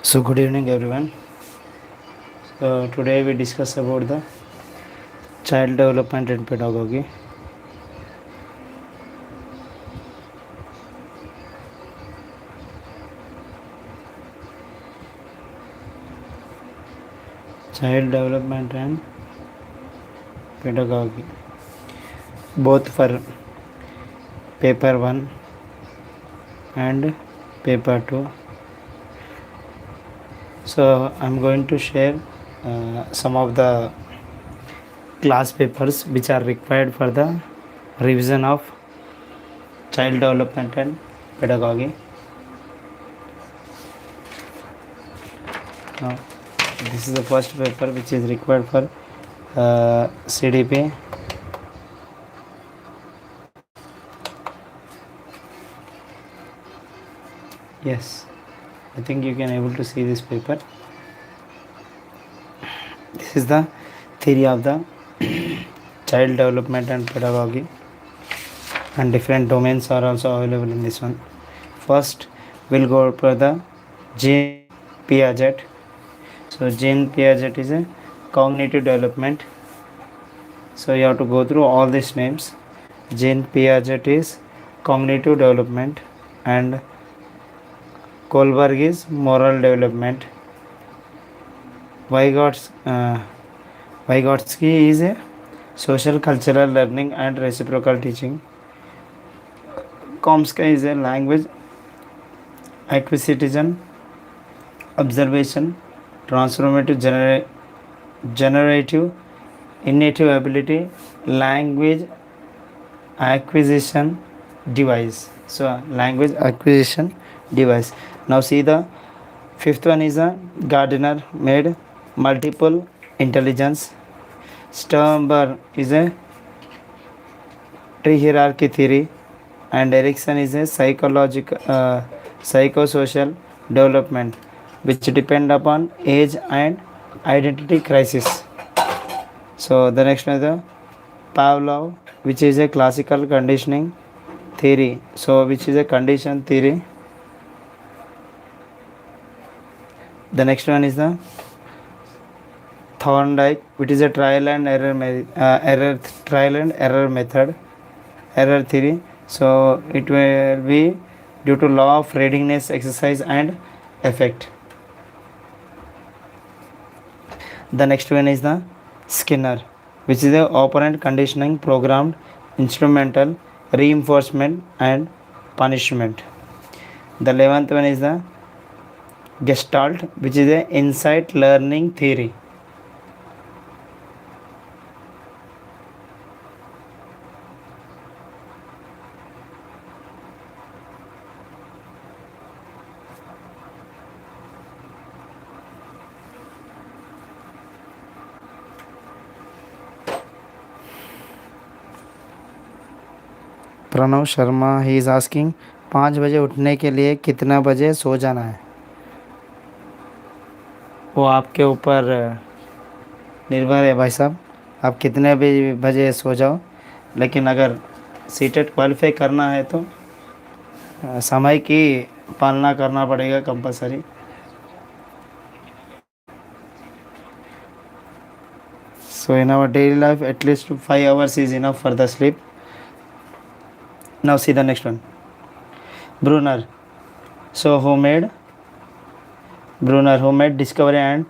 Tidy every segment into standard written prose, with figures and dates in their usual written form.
So good evening everyone. So today we discuss about the child development and pedagogy. Child development and pedagogy, both for paper 1 and paper 2. So I'm going to share some of the class papers which are required for the revision of child development and pedagogy. Now, this is the first paper which is required for CDP. Yes, I think you can able to see this paper. This is the theory of the child development and pedagogy, and different domains are also available in this one. First, we'll go for the Jean Piaget. So Jean Piaget is a cognitive development. So you have to go through all these names. Jean Piaget is cognitive development, and Kohlberg is moral development. Vygotsky is a social cultural learning and reciprocal teaching. Chomsky is a language acquisition, observation, transformative, generative, innative ability, language acquisition device. So language acquisition device. Now see the fifth one is a Gardner made multiple intelligence. Sternberg is a tree hierarchy theory, and Erikson is a psychosocial development which depend upon age and identity crisis. So the next one is the Pavlov, which is a classical conditioning theory. So which is a condition theory. The next one is the Thorndike, which is a trial and error method, error theory. So it will be due to law of readiness, exercise and effect. The next one is the Skinner, which is the operant conditioning, programmed, instrumental, reinforcement and punishment. The 11th one is the Gestalt, which is the insight learning theory. Pranav Sharma he is asking 5 बजे उठने के लिए कितना बजे सो जाना है? वो आपके ऊपर निर्भर है भाई साहब, आप कितने भी बजे सो जाओ, लेकिन अगर सीटेट क्वालिफाई करना है तो समय की पालना करना पड़ेगा compulsory. So in our daily life at least 5 hours is enough for the sleep. Now see the next one. Brunner. So who made discovery and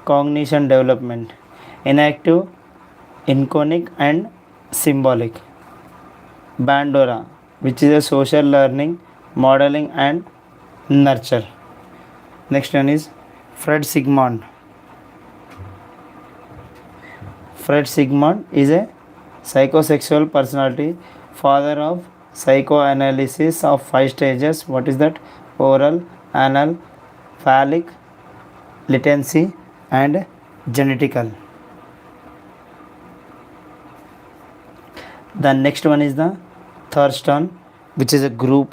cognition development, inactive, inconic and symbolic. Bandura, which is a social learning, modeling and nurture. Next one is Fred Sigmund. Fred Sigmund is a psychosexual personality, father of psychoanalysis of 5 stages. What is that? Oral, anal, phallic, latency and genetical. The next one is the Thurston, which is a group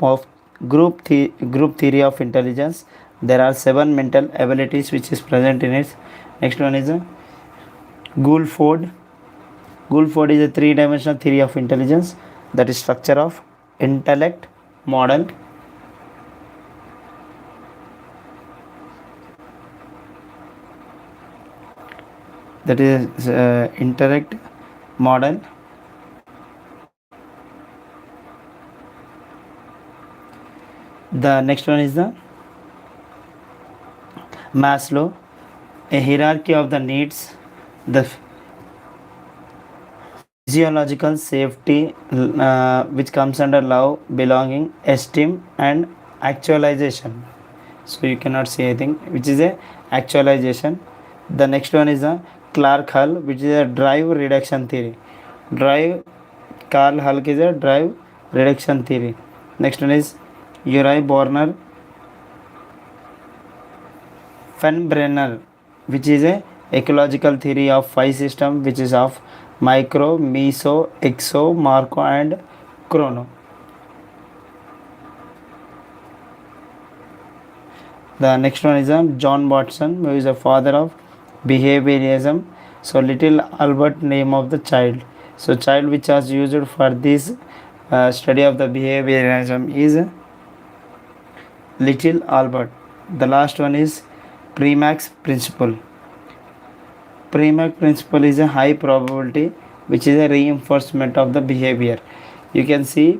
theory of intelligence. There are 7 mental abilities which is present in it. Next one is a Goulford. Goulford is a 3-dimensional theory of intelligence, that is structure of intellect model. that is interact model. The next one is the Maslow, a hierarchy of the needs, the physiological safety, which comes under love, belonging, esteem, and actualization. So you cannot say anything, which is a actualization. The next one is a Clark Hull, which is a drive reduction theory. Drive Carl Hulk is a drive reduction theory. Next one is Uri Borner Fenbrenner, which is a ecological theory of five system, which is of micro, meso, exo, marco, and chrono. The next one is John Watson, who is a father of behaviorism. So little Albert name of the child. So child which was used for this study of the behaviorism is little Albert. The last one is Premack's principle. Premack principle is a high probability which is a reinforcement of the behavior. You can see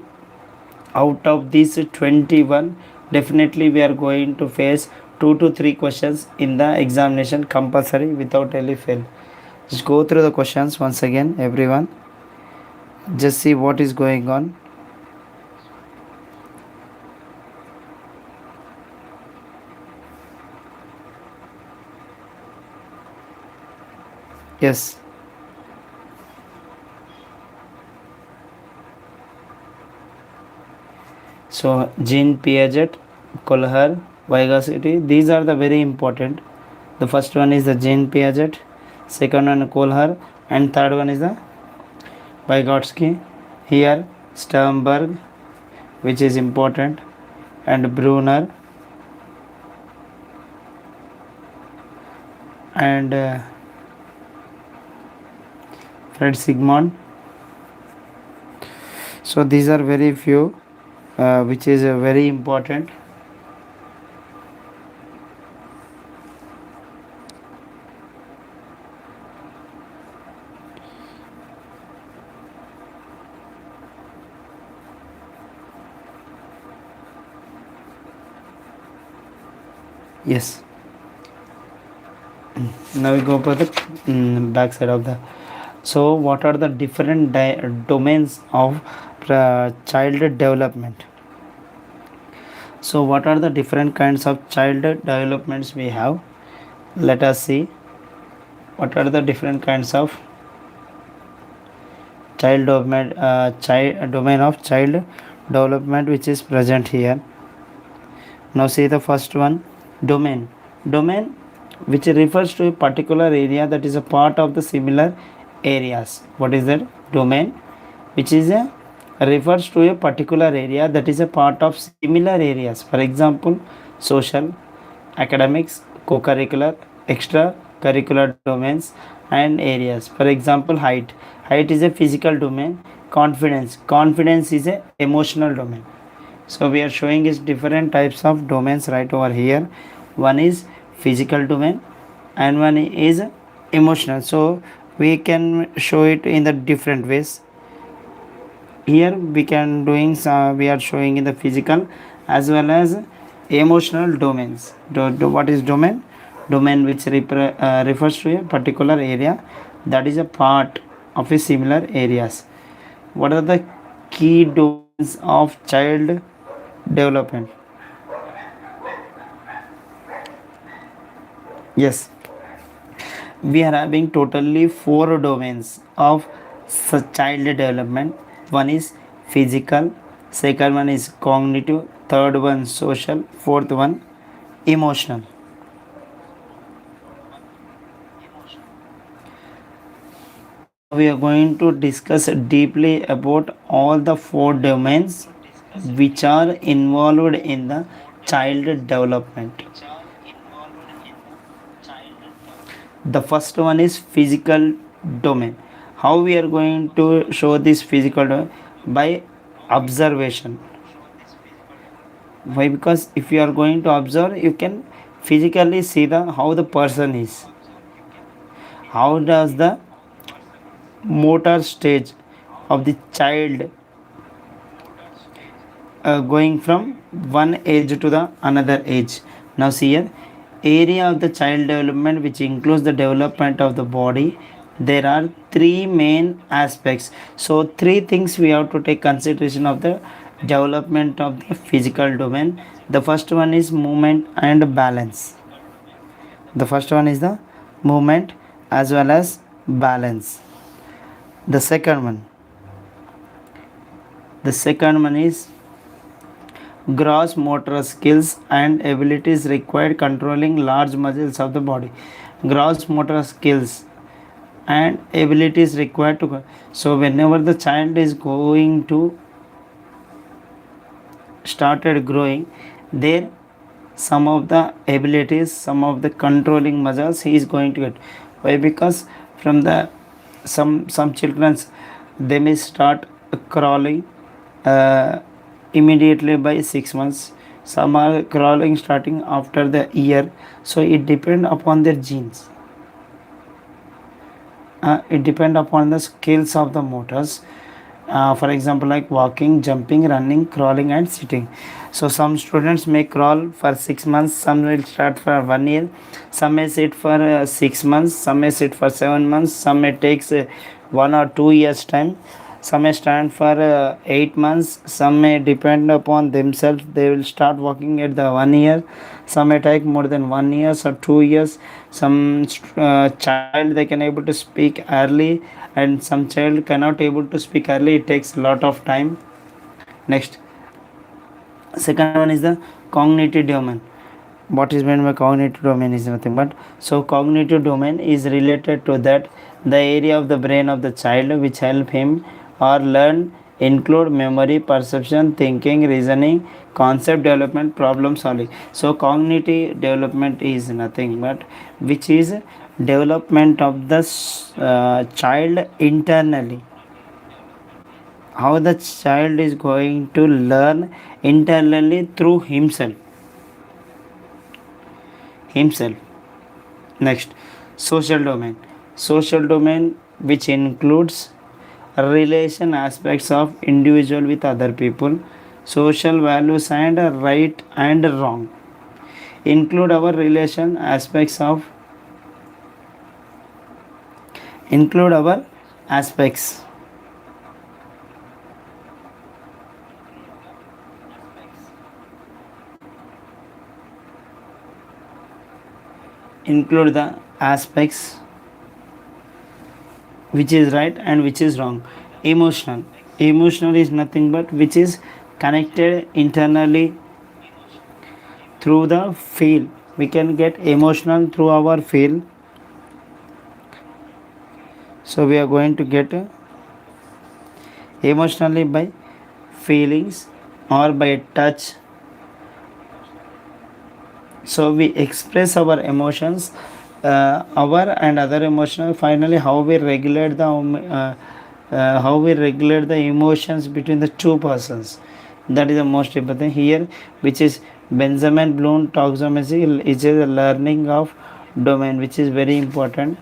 out of these 21, definitely we are going to face 2 to 3 questions in the examination compulsory without any fail. Just go through the questions once again, everyone. Just see what is going on. Yes. So Jean Piaget, Kohler, Vygotsky, these are the very important. The first one is the Jean Piaget, second one Kohler, and third one is the Vygotsky. Here Sternberg, which is important, and Brunner, and Fred Sigmund. So these are very few, which is very important. Yes. Now we go for the back side of the. So what are the different domains of child development? So what are the different kinds of child developments we have? Let us see what are the different kinds of child development, domain of child development which is present here. Now see the first one, domain. Domain which refers to a particular area that is a part of the similar areas. What is that? Domain which is a refers to a particular area that is a part of similar areas. For example, social, academics, co-curricular, extra-curricular domains and areas. For example, height. Height is a physical domain. Confidence. Confidence is a emotional domain. So we are showing is different types of domains right over here. One is physical domain and one is emotional. So we can show it in the different ways. Here we can doing we are showing in the physical as well as emotional domains. What is domain? Domain which refers to a particular area that is a part of a similar areas. What are the key domains of child development? Yes, we are having totally 4 domains of child development. One is physical, second one is cognitive, third one social, fourth one emotional. We are going to discuss deeply about all the 4 domains which are involved in the child development. The first one is physical domain. How we are going to show this physical domain? By observation. Why? Because if you are going to observe, you can physically see the how the person is, How does the motor stage of the child going from one age to the another age? Now see here, area of the child development, which includes the development of the body. There are three main aspects. So three things we have to take consideration of the development of the physical domain. The first one is movement and balance. The first one is the movement as well as balance. The second one, the second one is gross motor skills and abilities required controlling large muscles of the body. Gross motor skills and abilities required to, so whenever the child is going to started growing, there some of the abilities, some of the controlling muscles he is going to get. Why? Because from the some children's, they may start crawling uh, immediately by 6 months. Some are crawling starting after the year. So it depends upon their genes. It depends upon the skills of the motors. For example, like walking, jumping, running, crawling and sitting. So some students may crawl for 6 months, some will start for 1 year, some may sit for 6 months, some may sit for 7 months, some may takes 1 or 2 years time, some may stand for 8 months, some may depend upon themselves, they will start walking at the 1 year, some may take more than 1 year or 2 years. Some child, they can able to speak early, and some child cannot able to speak early, it takes a lot of time. Next, second one is the cognitive domain. What is meant by cognitive domain is nothing but, so cognitive domain is related to that the area of the brain of the child which help him or learn include memory, perception, thinking, reasoning, concept development, problem solving. So cognitive development is nothing but which is development of the child internally, how the child is going to learn internally through himself. Next, social domain. Social domain which includes relation aspects of individual with other people, social values and right and wrong, include our relation aspects of include our aspects include the aspects which is right and which is wrong. Emotional is nothing but which is connected internally through the feel. We can get emotional through our feel. So we are going to get emotionally by feelings or by touch. So we express our emotions, our and other emotional. Finally, how we regulate the emotions between the two persons. That is the most important here, which is Benjamin Bloom taxonomy is a learning of domain, which is very important.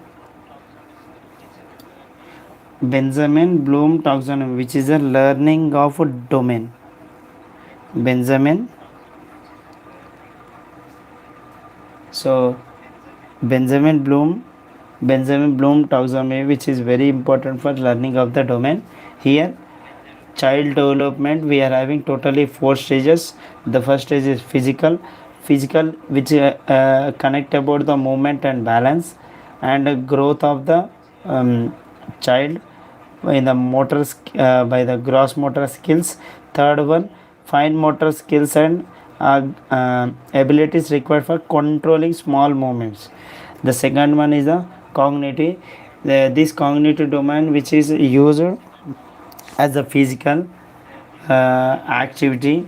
Benjamin Bloom taxonomy, which is a learning of a domain. Benjamin. So Benjamin Bloom taxonomy, which is very important for learning of the domain. Here, child development, we are having totally 4 stages. The first stage is physical, which connect about the movement and balance and growth of the child in the by the gross motor skills. Third one, fine motor skills and abilities required for controlling small movements. The second one is the cognitive. This cognitive domain which is used as a physical activity.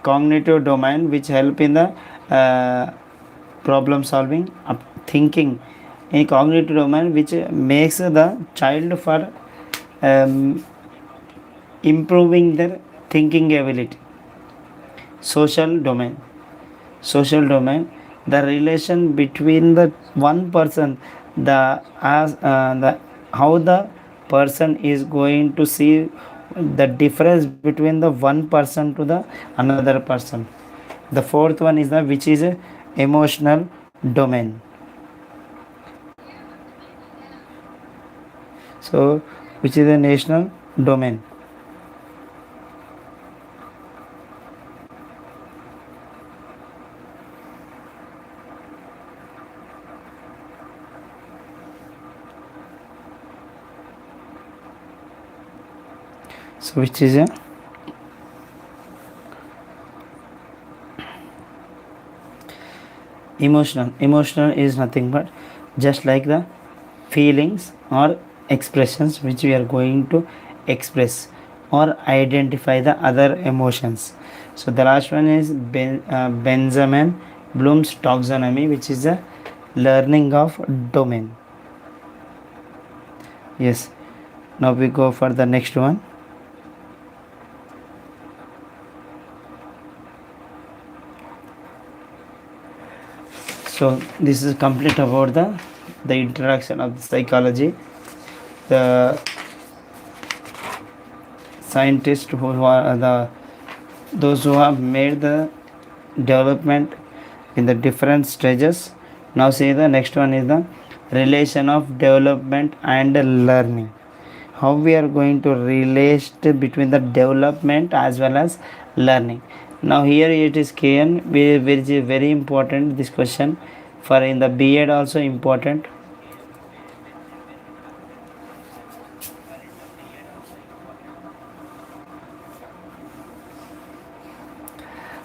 Cognitive domain which help in the problem solving, thinking. In cognitive domain which makes the child for improving their thinking ability. Social domain the relation between the one person, the how the person is going to see the difference between the one person to the another person. The fourth one is the which is a emotional domain. So which is a national domain. So which is a emotional is nothing but just like the feelings or expressions which we are going to express or identify the other emotions. So the last one is Benjamin Bloom's taxonomy, which is a learning of domain. Yes, now we go for the next one. So this is complete about the interaction of the psychology. The scientists who are those who have made the development in the different stages. Now see the next one is the relation of development and learning. How we are going to relate between the development as well as learning. Now here it is given, which is very important, this question for in the B.Ed also important.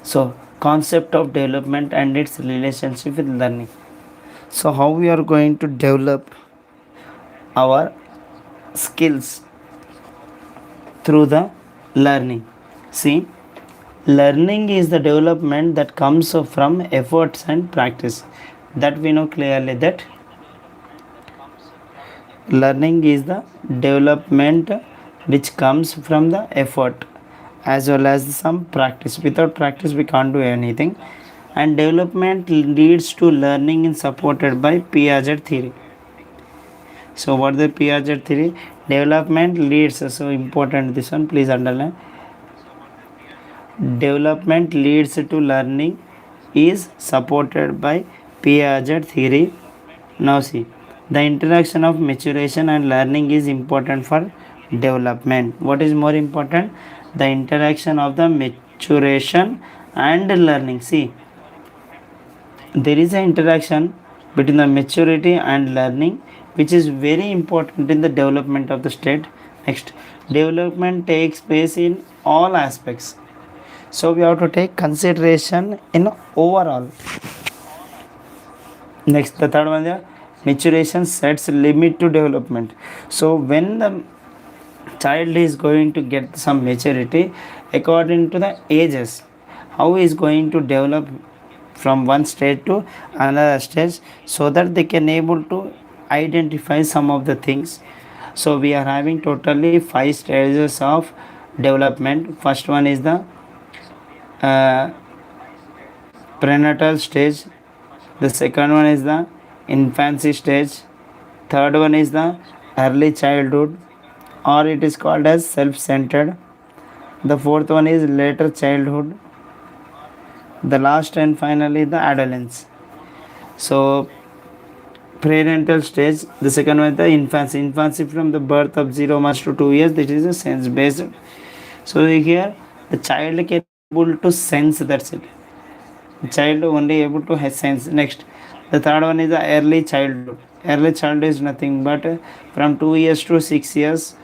So concept of development and its relationship with learning. So how we are going to develop our skills through the learning. See, learning is the development that comes from efforts and practice. That we know clearly that learning is the development which comes from the effort as well as some practice. Without practice we can't do anything. And development leads to learning is supported by Piaget theory. So what the Piaget theory? Development leads, so important this one, please underline. Development leads to learning is supported by Piaget theory. Now see, the interaction of maturation and learning is important for development. What is more important? The interaction of the maturation and learning. See, there is an interaction between the maturity and learning which is very important in the development of the state. Next, development takes place in all aspects, so we have to take consideration in overall. Next, the third one is maturation sets limit to development. So when the child is going to get some maturity according to the ages, how he is going to develop from one stage to another stage, so that they can able to identify some of the things. So we are having totally 5 stages of development. First one is the uh, prenatal stage. The second one is the infancy stage. Third one is the early childhood, or it is called as self-centered. The fourth one is later childhood. The last and finally the adolescence. So prenatal stage, the second one is the infancy from the birth of 0 months to 2 years. This is a sense based. So here the child can able to sense, that's it. The child only able to have sense. Next, the third one is the early childhood. Early childhood is nothing but from 2 years to 6 years,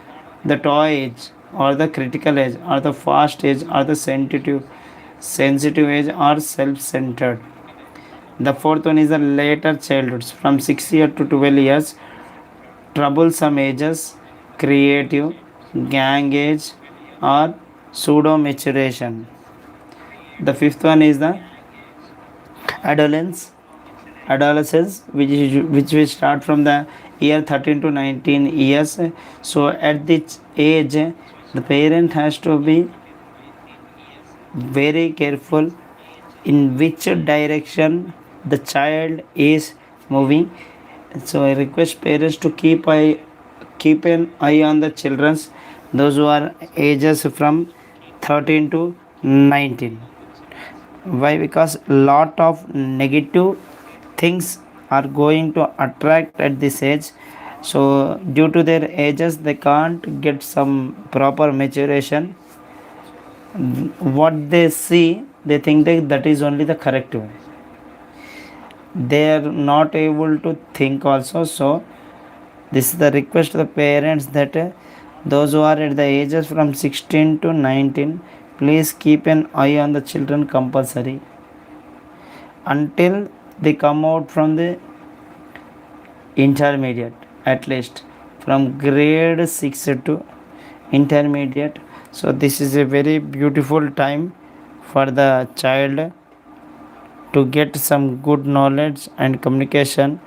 the toy age or the critical age or the fast age or the sensitive age or self-centered. The fourth one is the later childhoods from 6 years to 12 years, troublesome ages, creative, gang age or pseudo maturation. The fifth one is the adolescence, which will start from the year 13 to 19 years. So at this age the parent has to be very careful in which direction the child is moving. So I request parents to keep an eye on the children's, those who are ages from 13 to 19. Why? Because lot of negative things are going to attract at this age. So due to their ages they can't get some proper maturation. What they see, they think that that is only the correct way. They are not able to think also. So this is the request to the parents that those who are at the ages from 16 to 19, please keep an eye on the children compulsory until they come out from the intermediate, at least from grade 6 to intermediate. So this is a very beautiful time for the child to get some good knowledge and communication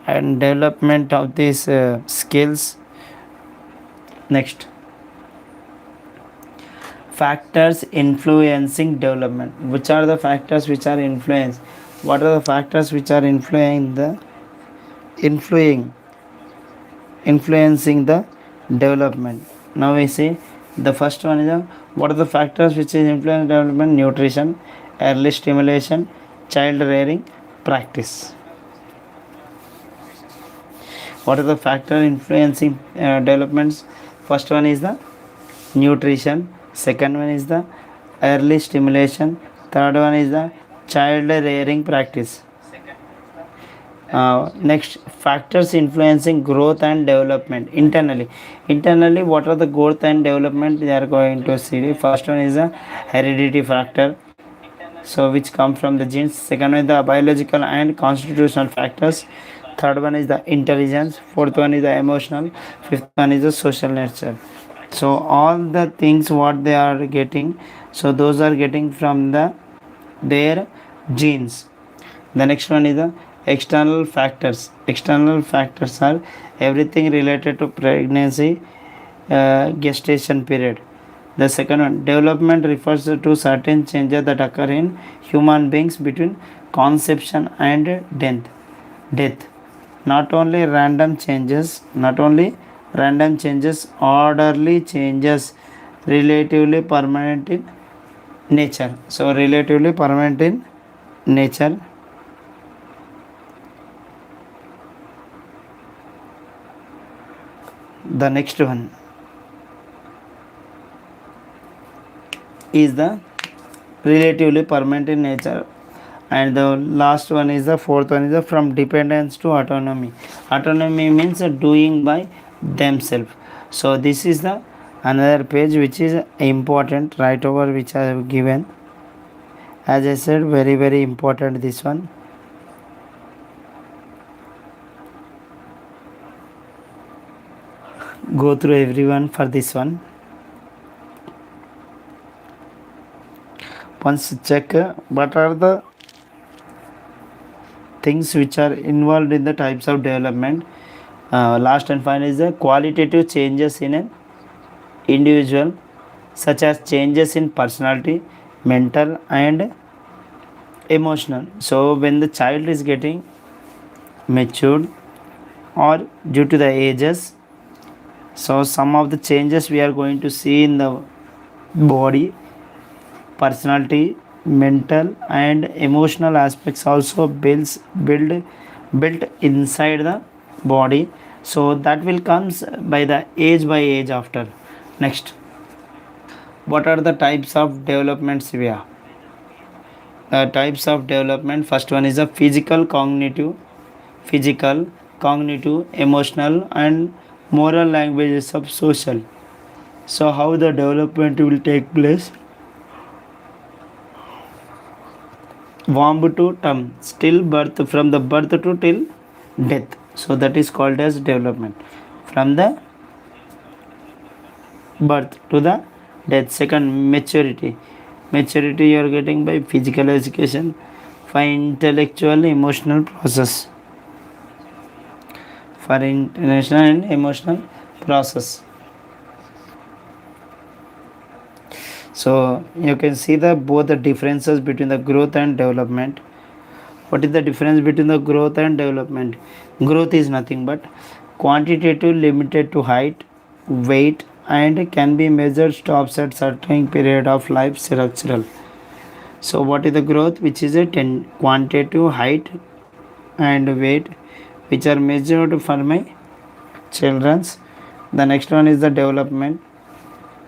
and development of these skills. Next, factors influencing development. Which are the factors which are influence? What are the factors which are influencing influencing the development? Now we see the first one is what are the factors which is influence development? Nutrition, early stimulation, child rearing, practice. What are the factors influencing developments? First one is the nutrition, second one is the early stimulation, third one is the child rearing practice. Next, factors influencing growth and development internally. What are the growth and development they are going to see? First one is the heredity factor, so which come from the genes. Second one is the biological and constitutional factors. Third one is the intelligence. Fourth one is the emotional. Fifth one is the social nature. So all the things what they are getting, so those are getting from their genes. The next one is the external factors. External factors are everything related to pregnancy, gestation period. The second one, development, refers to certain changes that occur in human beings between conception and death. Not only random changes, orderly changes, relatively permanent in nature. So relatively permanent in nature. The next one is the relatively permanent in nature, and the last one is the fourth one is the from dependence to autonomy. Autonomy means doing by themselves. So this is the another page which is important right over, which I have given. As I said, very important this one. Go through everyone for this one. Once check what are the things which are involved in the types of development. Last and final is the qualitative changes in an individual, such as changes in personality, mental and emotional. So when the child is getting matured or due to the ages, so some of the changes we are going to see in the body, personality, mental and emotional aspects also built inside the body. So that will comes by age after. Next, what are the types of developments we have? The types of development, first one is a physical, cognitive, emotional and moral languages of social. So how the development will take place? Womb to term, still birth, from the birth to till death. So that is called as development, from the birth to the death. Second, maturity you are getting by physical education. For intellectual emotional process, for international and emotional process. So you can see the both the differences between the growth and development. What is the difference between the growth and development? Growth is nothing but quantitative, limited to height, weight, and can be measured stops at certain period of life structural. So what is the growth? Which is a quantitative, height and weight, which are measured for my children's. The next one is the development.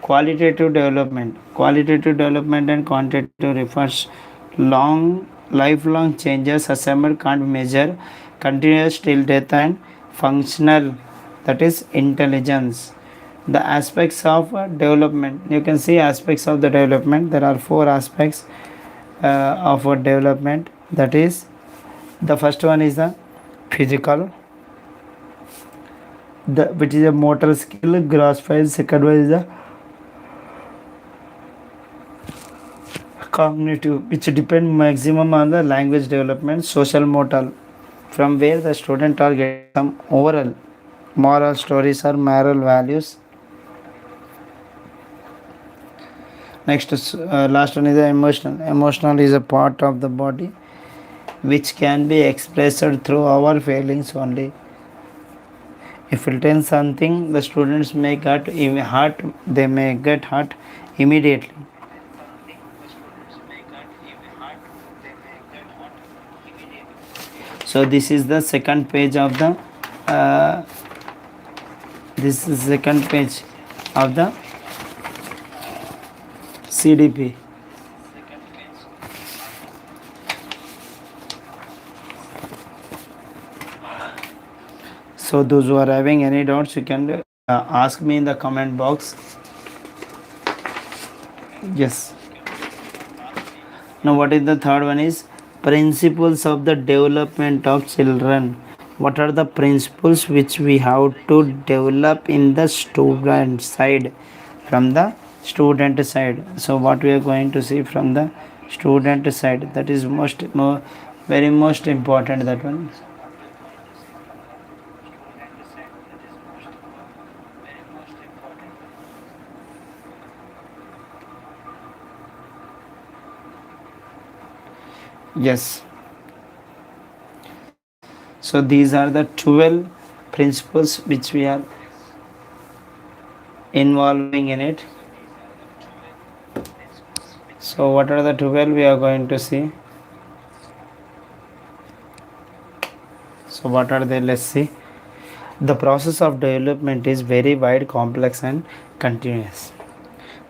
Qualitative development and quantitative refers long lifelong changes assembled can't measure continuous till death and functional, that is intelligence. The aspects of development, you can see aspects of the development. There are four aspects of development. That is, the first one is the physical, which is a motor skill, gross file. Second one is the cognitive, which depend maximum on the language development. Social motor, from where the student are getting some overall moral stories or moral values. Next last one is the emotional is a part of the body which can be expressed through our feelings only. If you tell something, the students may get hurt, they may get hurt immediately. So this is the second page of the CDP. So those who are having any doubts, you can ask me in the comment box. Yes. Now what is the third one is principles of the development of children. What are the principles which we have to develop in the student side, from the student side? So what we are going to see from the student side, that is very most important, that one. Yes. So these are the 12 principles which we are involving in it. So what are the 12 we are going to see? So what are they? Let's see. The process of development is very wide, complex and continuous.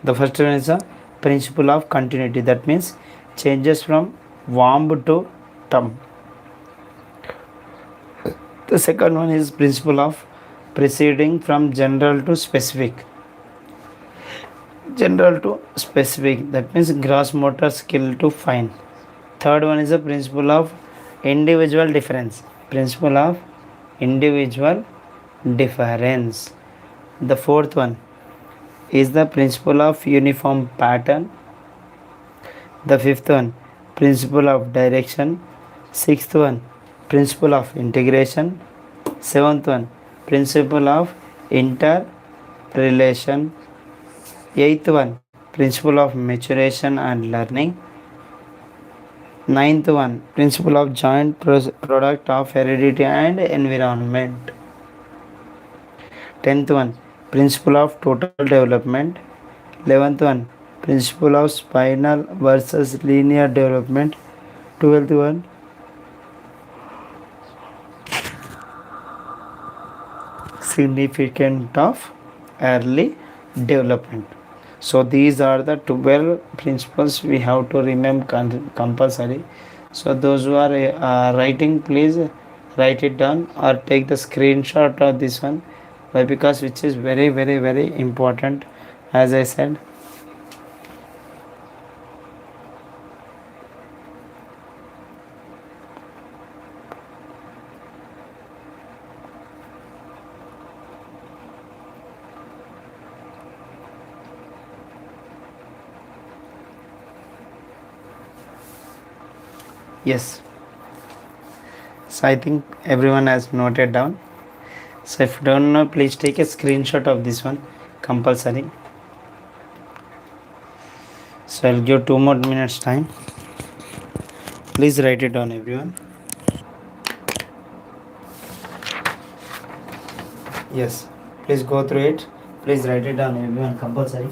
The first one is a principle of continuity, that means changes from warm to term. The second one is principle of proceeding from general to specific. General to specific, that means gross motor skill to fine. Third one is the principle of individual difference. Principle of individual difference. The fourth one is the principle of uniform pattern. The fifth one, principle of direction. Sixth one, principle of integration. Seventh one, principle of interrelation. Eighth one, principle of maturation and learning. Ninth one, principle of joint product of heredity and environment. 10th one, principle of total development. 11th one, principle of spinal versus linear development. 12th one, significant of early development. So these are the 12 principles we have to remember compulsory. So those who are writing, please write it down or take the screenshot of this one. Why? Because which is very very very important, as I said. Yes. So I think everyone has noted down. So if you don't know, please take a screenshot of this one, compulsory. So I'll give 2 more minutes time. Please write it down, everyone. Yes, please go through it. Please write it down, everyone, compulsory.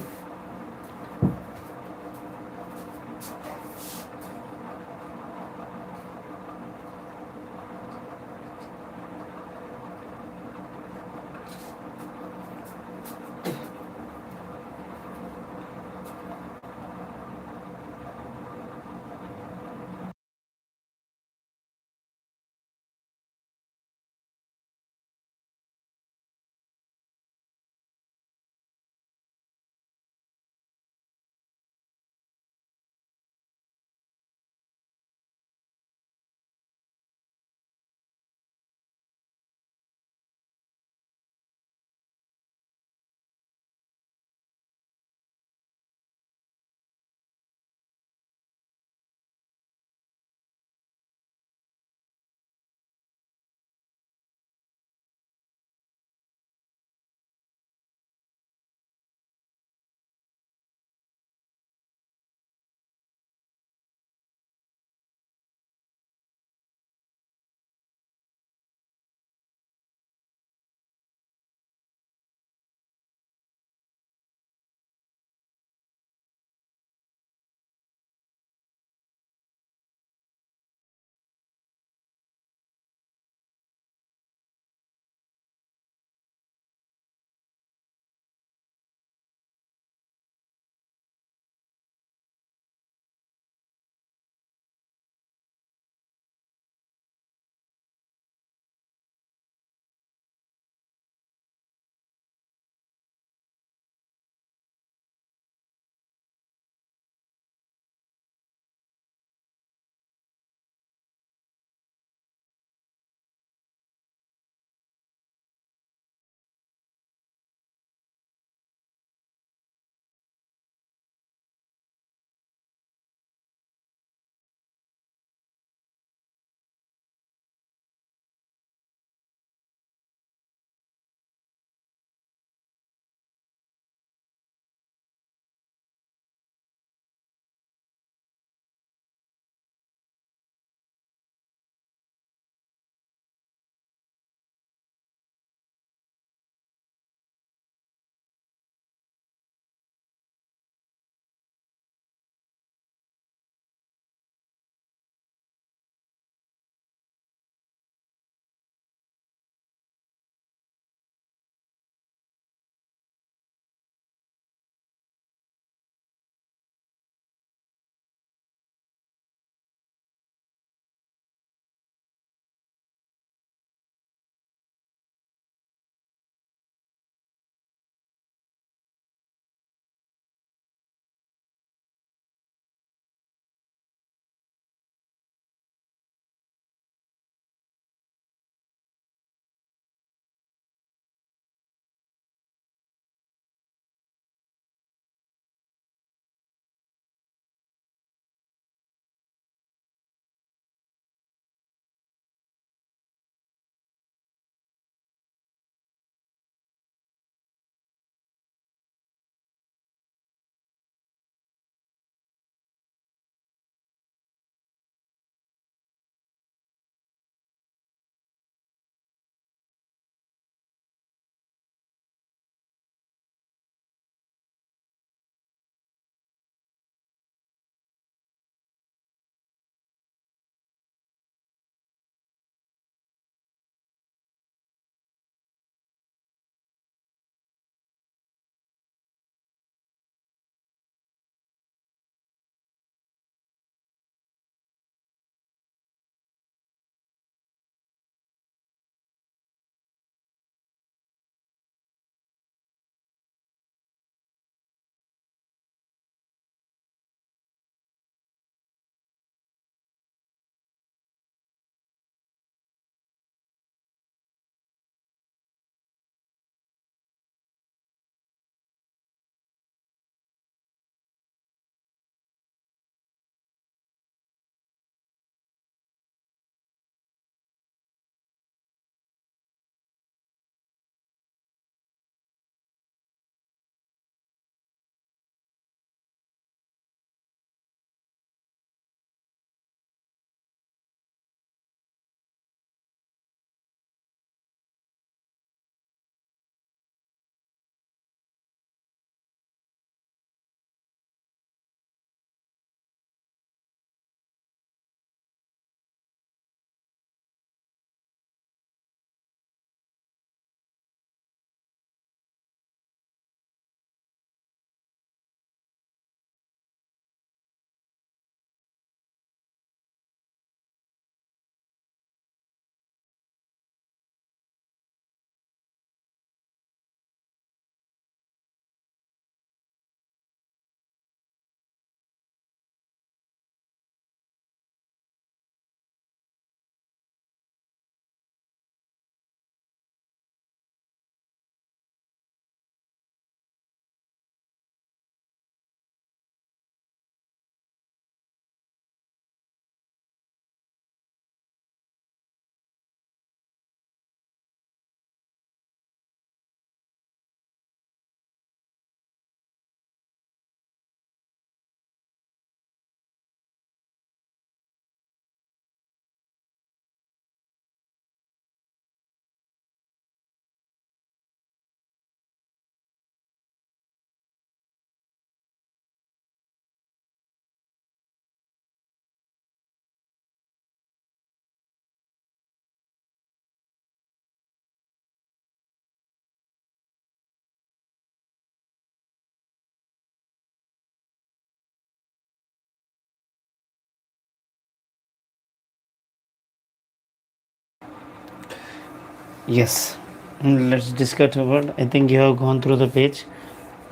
Yes. Let's discuss about. I think you have gone through the page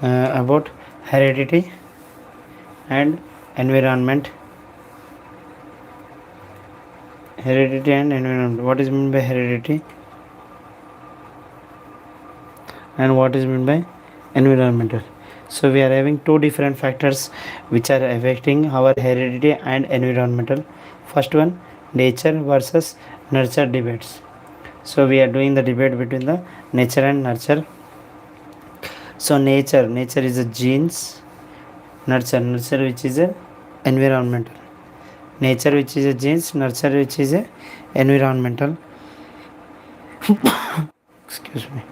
about heredity and environment. Heredity and environment. What is meant by heredity and what is meant by environmental? So we are having two different factors which are affecting our heredity and environmental. First one, nature versus nurture debates. So we are doing the debate between the nature and nurture. So nature is a genes, nurture which is a environmental. Nature which is a genes, nurture which is a environmental. Excuse me.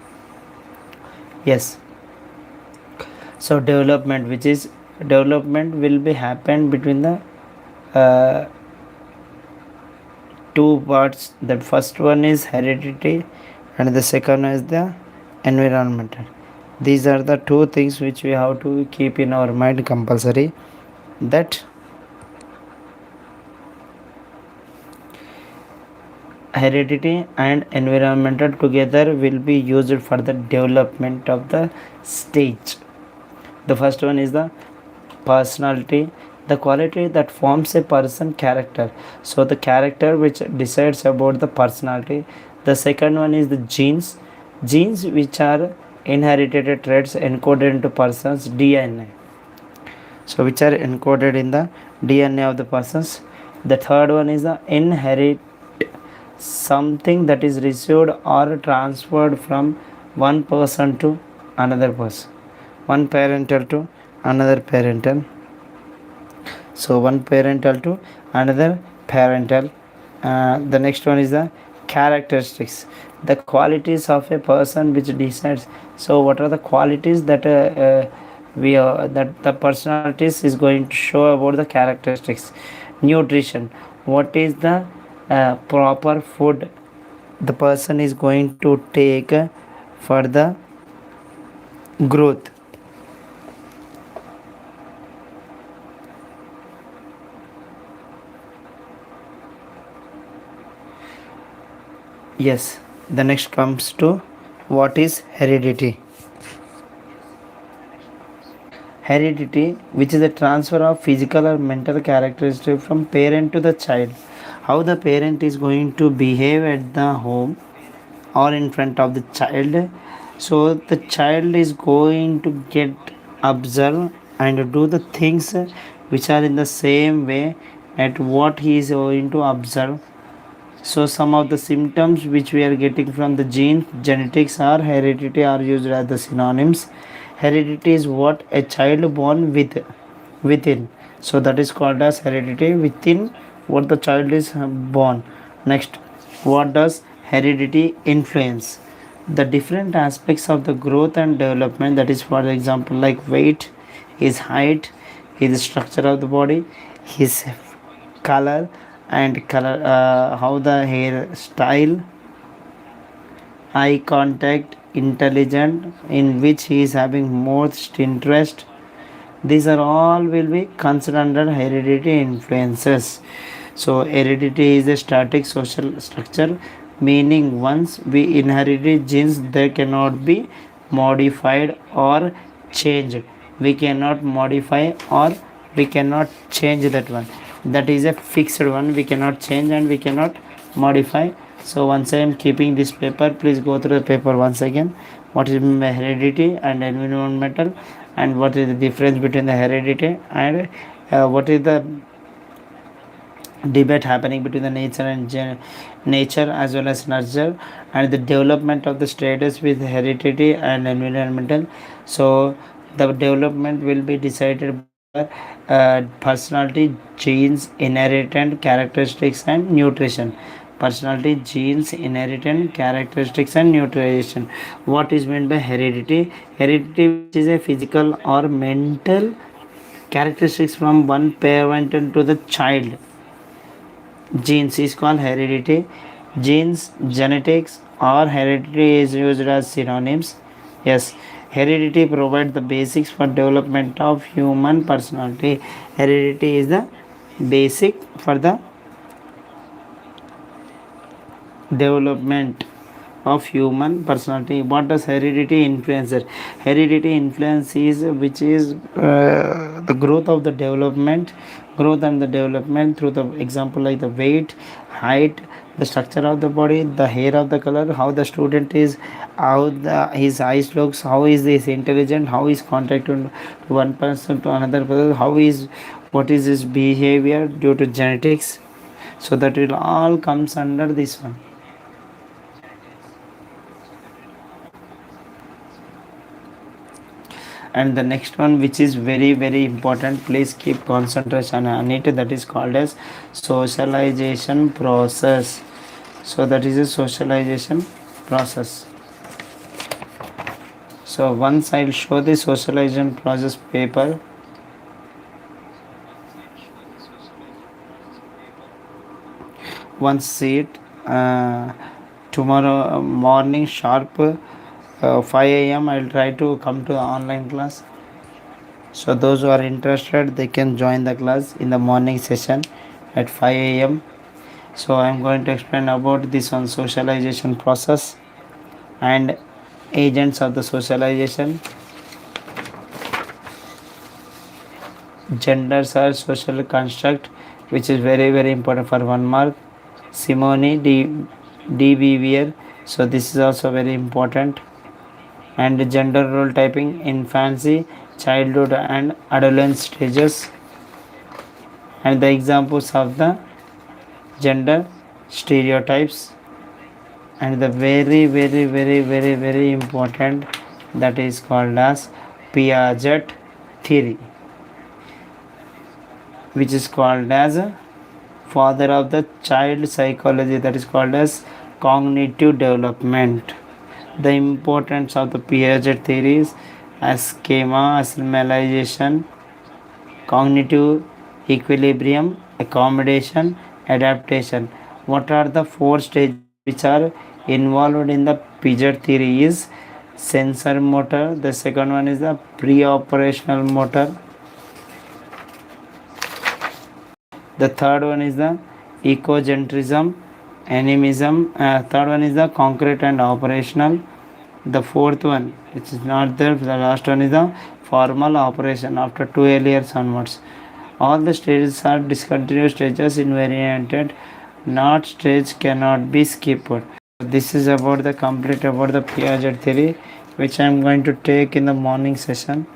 Yes. So development which is development will be happen between the uh, two parts. The first one is heredity and the second is the environmental. These are the two things which we have to keep in our mind compulsory, that heredity and environmental together will be used for the development of the stage. The first one is the personality, the quality that forms a person character. So the character which decides about the personality. The second one is the genes which are inherited traits encoded into person's DNA, so which are encoded in the DNA of the persons. The third one is the inherit, something that is received or transferred from one person to another person, one parental to another parental. So one parental to another parental. The next one is the characteristics, the qualities of a person which decides. So what are the qualities that we that the personalities is going to show about the characteristics. Nutrition, what is the proper food the person is going to take for the growth. Yes, the next comes to what is heredity. Heredity, which is a transfer of physical or mental characteristic from parent to the child. How the parent is going to behave at the home or in front of the child. So the child is going to get observe and do the things which are in the same way at what he is going to observe. So some of the symptoms which we are getting from the gene, genetics or heredity are used as the synonyms. Heredity is what a child born with, within. So that is called as heredity, within what the child is born. Next, what does heredity influence? The different aspects of the growth and development, that is for example like weight, his height, his structure of the body, his color and color, how the hair style, eye contact, intelligent, in which he is having most interest. These are all will be considered under heredity influences. So heredity is a static social structure, meaning once we inherited genes, they cannot be modified or changed. We cannot modify or we cannot change that one. That is a fixed one. We cannot change and we cannot modify. So once I am keeping this paper, please go through the paper once again. What is heredity and environmental, and what is the difference between the heredity and what is the debate happening between the nature and nature as well as nurture, and the development of the status with heredity and environmental. So the development will be decided by our personality, genes, inherent characteristics and nutrition. Personality, genes, inherent characteristics and nutrition. What is meant by heredity? Heredity, which is a physical or mental characteristics from one parent to the child. Genes is called heredity. Genes, genetics or heredity is used as synonyms. Yes, heredity provides the basics for development of human personality. Heredity is the basic for the development of human personality. What does heredity influence? Heredity influence is which is the growth of the development, growth and the development through the example like the weight, height, the structure of the body, the hair of the color, how the student is, how his eyes looks, how is this intelligent, how is contact to one person to another person, how is, what is his behavior due to genetics. So that will all comes under this one. And the next one which is very very important, please keep concentration on it, that is called as socialization process. So that is a socialization process. So once I'll show the socialization process paper. Once see it, tomorrow morning sharp 5 a.m. I'll try to come to the online class. So those who are interested, they can join the class in the morning session at 5 a.m. So I'm going to explain about this on socialization process and agents of the socialization. Genders are social construct, which is very very important for 1 mark. Simone D behavior. So this is also very important. And gender role typing, infancy, childhood and adolescence stages, and the examples of the gender stereotypes, and the very very very very very important, that is called as Piaget theory, which is called as a father of the child psychology, that is called as cognitive development. The importance of the Piaget theories as schema, assimilation, cognitive equilibrium, accommodation, adaptation. What are the 4 stages which are involved in the Piaget theory is sensor motor, the second one is the pre-operational motor, the third one is the ecogentrism, animism, third one is the concrete and operational, the fourth one which is not there, the last one is the formal operation after 12 years onwards. All the stages are discontinuous stages invariant, not stage cannot be skipped. This is about the complete about the Piaget theory, which I am going to take in the morning session.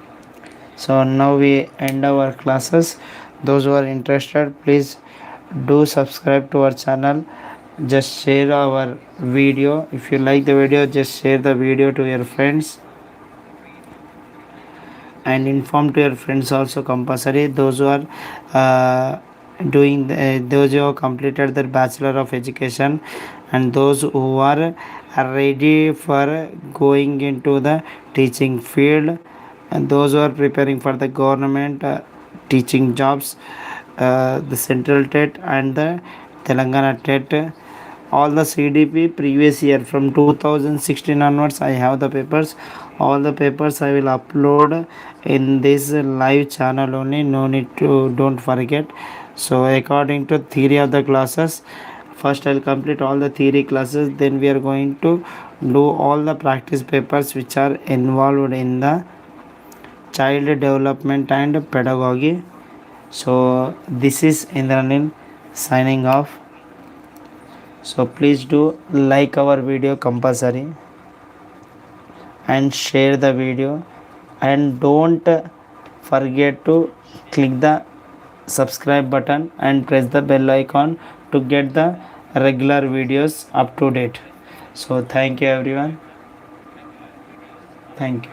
So now we end our classes. Those who are interested, please do subscribe to our channel. Just share our video. If you like the video, just share the video to your friends and inform to your friends also compulsory. Those who are those who have completed their bachelor of education and those who are ready for going into the teaching field, and those who are preparing for the government teaching jobs, the central TET and the Telangana TET, all the CDP previous year from 2016 onwards. I have the papers, all the papers I will upload in this live channel only, no need to, don't forget. So according to theory of the classes, first I'll complete all the theory classes, then we are going to do all the practice papers which are involved in the child development and pedagogy. So this is Indranin signing off. So please do like our video compulsory and share the video, and don't forget to click the subscribe button and press the bell icon to get the regular videos up to date. So thank you everyone. Thank you.